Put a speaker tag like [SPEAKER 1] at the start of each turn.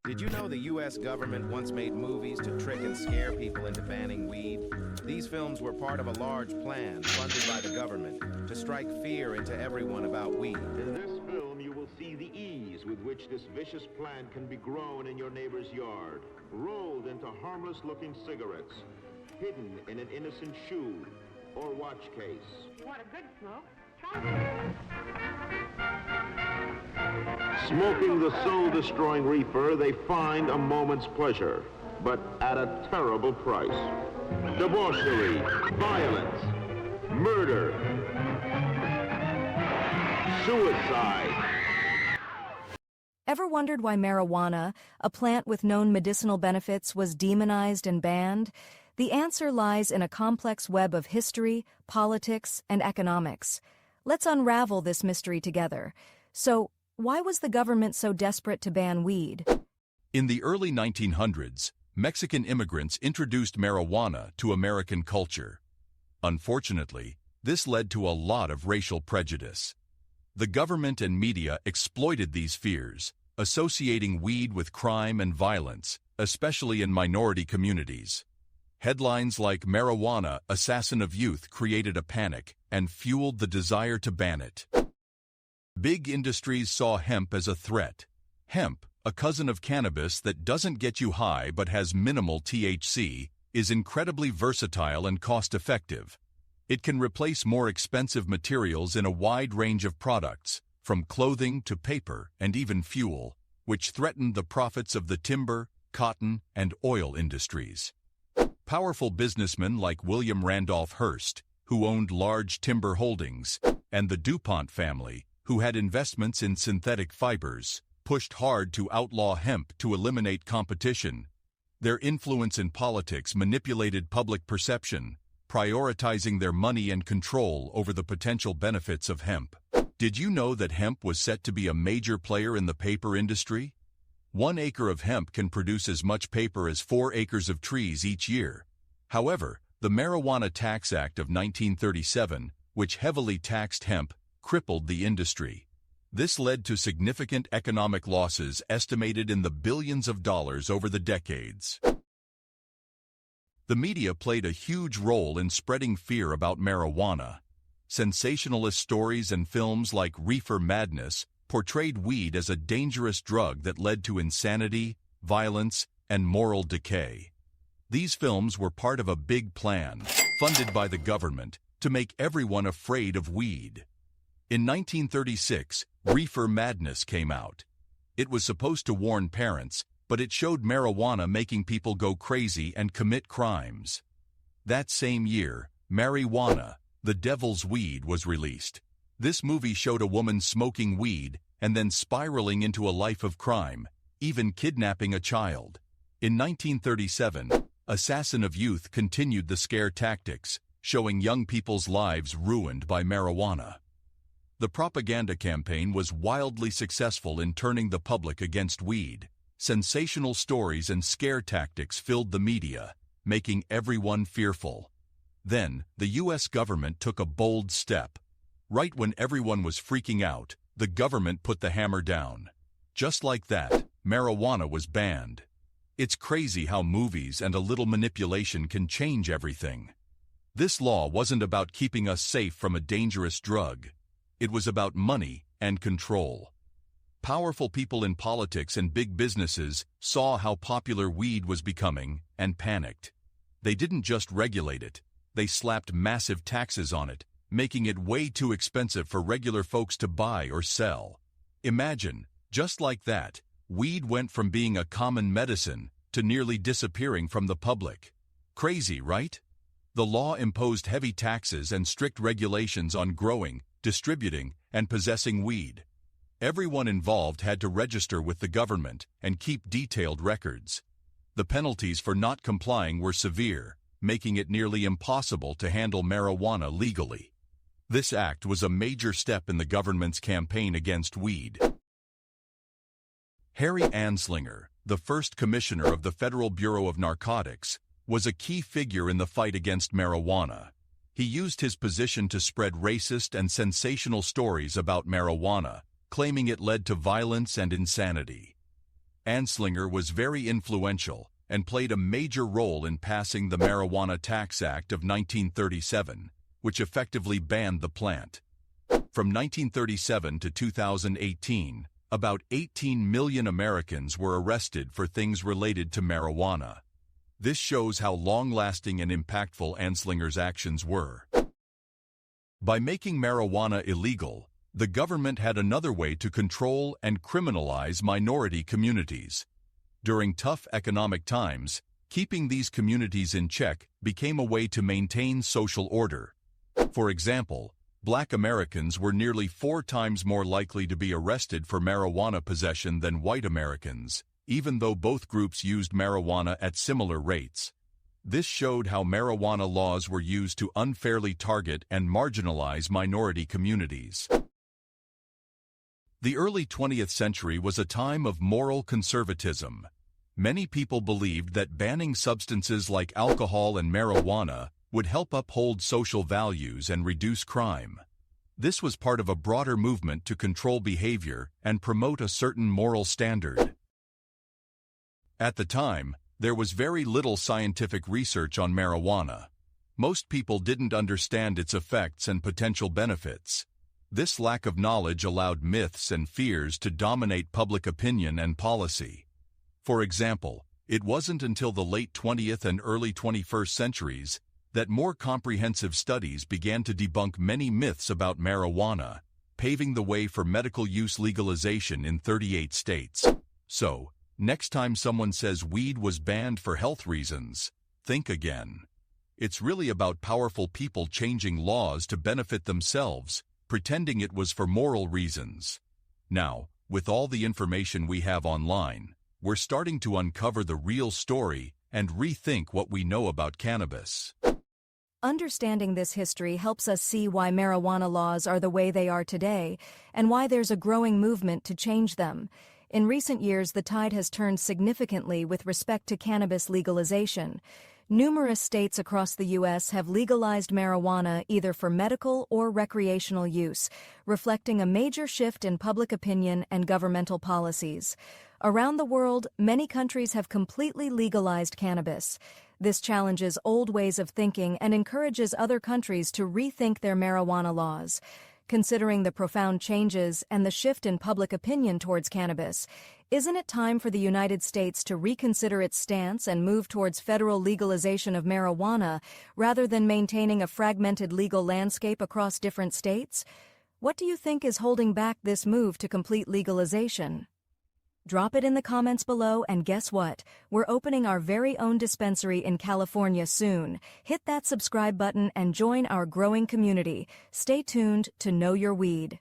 [SPEAKER 1] Did you know the U.S. government once made movies to trick and scare people into banning weed? These films were part of a large plan funded by the government to strike fear into everyone about weed.
[SPEAKER 2] In this film, you will see the ease with which this vicious plant can be grown in your neighbor's yard, rolled into harmless-looking cigarettes, hidden in an innocent shoe or watch case.
[SPEAKER 3] What a good smoke. Try
[SPEAKER 2] Smoking the soul-destroying reefer, they find a moment's pleasure, but at a terrible price. Debauchery, violence, murder, suicide.
[SPEAKER 4] Ever wondered why marijuana, a plant with known medicinal benefits, was demonized and banned? The answer lies in a complex web of history, politics, and economics. Let's unravel this mystery together. So, why was the government so desperate to ban weed?
[SPEAKER 5] In the early 1900s, Mexican immigrants introduced marijuana to American culture. Unfortunately, this led to a lot of racial prejudice. The government and media exploited these fears, associating weed with crime and violence, especially in minority communities. Headlines like "Marijuana, Assassin of Youth" created a panic and fueled the desire to ban it. Big industries saw hemp as a threat. Hemp, a cousin of cannabis that doesn't get you high but has minimal THC, is incredibly versatile and cost-effective. It can replace more expensive materials in a wide range of products, from clothing to paper and even fuel, which threatened the profits of the timber, cotton, and oil industries. Powerful businessmen like William Randolph Hearst, who owned large timber holdings, and the DuPont family, who had investments in synthetic fibers, pushed hard to outlaw hemp to eliminate competition. Their influence in politics manipulated public perception, prioritizing their money and control over the potential benefits of hemp. Did you know that hemp was set to be a major player in the paper industry? 1 acre of hemp can produce as much paper as 4 acres of trees each year. However, the Marijuana Tax Act of 1937, which heavily taxed hemp, crippled the industry. This led to significant economic losses estimated in the billions of dollars over the decades. The media played a huge role in spreading fear about marijuana. Sensationalist stories and films like Reefer Madness portrayed weed as a dangerous drug that led to insanity, violence, and moral decay. These films were part of a big plan, funded by the government, to make everyone afraid of weed. In 1936, Reefer Madness came out. It was supposed to warn parents, but it showed marijuana making people go crazy and commit crimes. That same year, Marijuana, the Devil's Weed, was released. This movie showed a woman smoking weed and then spiraling into a life of crime, even kidnapping a child. In 1937, Assassin of Youth continued the scare tactics, showing young people's lives ruined by marijuana. The propaganda campaign was wildly successful in turning the public against weed. Sensational stories and scare tactics filled the media, making everyone fearful. Then, the U.S. government took a bold step. Right when everyone was freaking out, the government put the hammer down. Just like that, marijuana was banned. It's crazy how movies and a little manipulation can change everything. This law wasn't about keeping us safe from a dangerous drug. It was about money and control. Powerful people in politics and big businesses saw how popular weed was becoming and panicked. They didn't just regulate it, they slapped massive taxes on it, making it way too expensive for regular folks to buy or sell. Imagine, just like that, weed went from being a common medicine to nearly disappearing from the public. Crazy, right? The law imposed heavy taxes and strict regulations on growing, distributing, and possessing weed. Everyone involved had to register with the government and keep detailed records. The penalties for not complying were severe, making it nearly impossible to handle marijuana legally. This act was a major step in the government's campaign against weed. Harry Anslinger, the first commissioner of the Federal Bureau of Narcotics, was a key figure in the fight against marijuana. He used his position to spread racist and sensational stories about marijuana, claiming it led to violence and insanity. Anslinger was very influential and played a major role in passing the Marijuana Tax Act of 1937, which effectively banned the plant. From 1937 to 2018, about 18 million Americans were arrested for things related to marijuana. This shows how long-lasting and impactful Anslinger's actions were. By making marijuana illegal, the government had another way to control and criminalize minority communities. During tough economic times, keeping these communities in check became a way to maintain social order. For example, Black Americans were nearly 4 times more likely to be arrested for marijuana possession than white Americans, even though both groups used marijuana at similar rates. This showed how marijuana laws were used to unfairly target and marginalize minority communities. The early 20th century was a time of moral conservatism. Many people believed that banning substances like alcohol and marijuana would help uphold social values and reduce crime. This was part of a broader movement to control behavior and promote a certain moral standard. At the time, there was very little scientific research on marijuana. Most people didn't understand its effects and potential benefits. This lack of knowledge allowed myths and fears to dominate public opinion and policy. For example, it wasn't until the late 20th and early 21st centuries that more comprehensive studies began to debunk many myths about marijuana, paving the way for medical use legalization in 38 states. So, next time someone says weed was banned for health reasons, think again. It's really about powerful people changing laws to benefit themselves, pretending it was for moral reasons. Now, with all the information we have online, we're starting to uncover the real story and rethink what we know about cannabis.
[SPEAKER 4] Understanding this history helps us see why marijuana laws are the way they are today, and why there's a growing movement to change them. In recent years, the tide has turned significantly with respect to cannabis legalization. Numerous states across the U.S. have legalized marijuana either for medical or recreational use, reflecting a major shift in public opinion and governmental policies. Around the world, many countries have completely legalized cannabis. This challenges old ways of thinking and encourages other countries to rethink their marijuana laws. Considering the profound changes and the shift in public opinion towards cannabis, isn't it time for the United States to reconsider its stance and move towards federal legalization of marijuana rather than maintaining a fragmented legal landscape across different states? What do you think is holding back this move to complete legalization? Drop it in the comments below, and guess what? We're opening our very own dispensary in California soon. Hit that subscribe button and join our growing community. Stay tuned to Know Your Weed.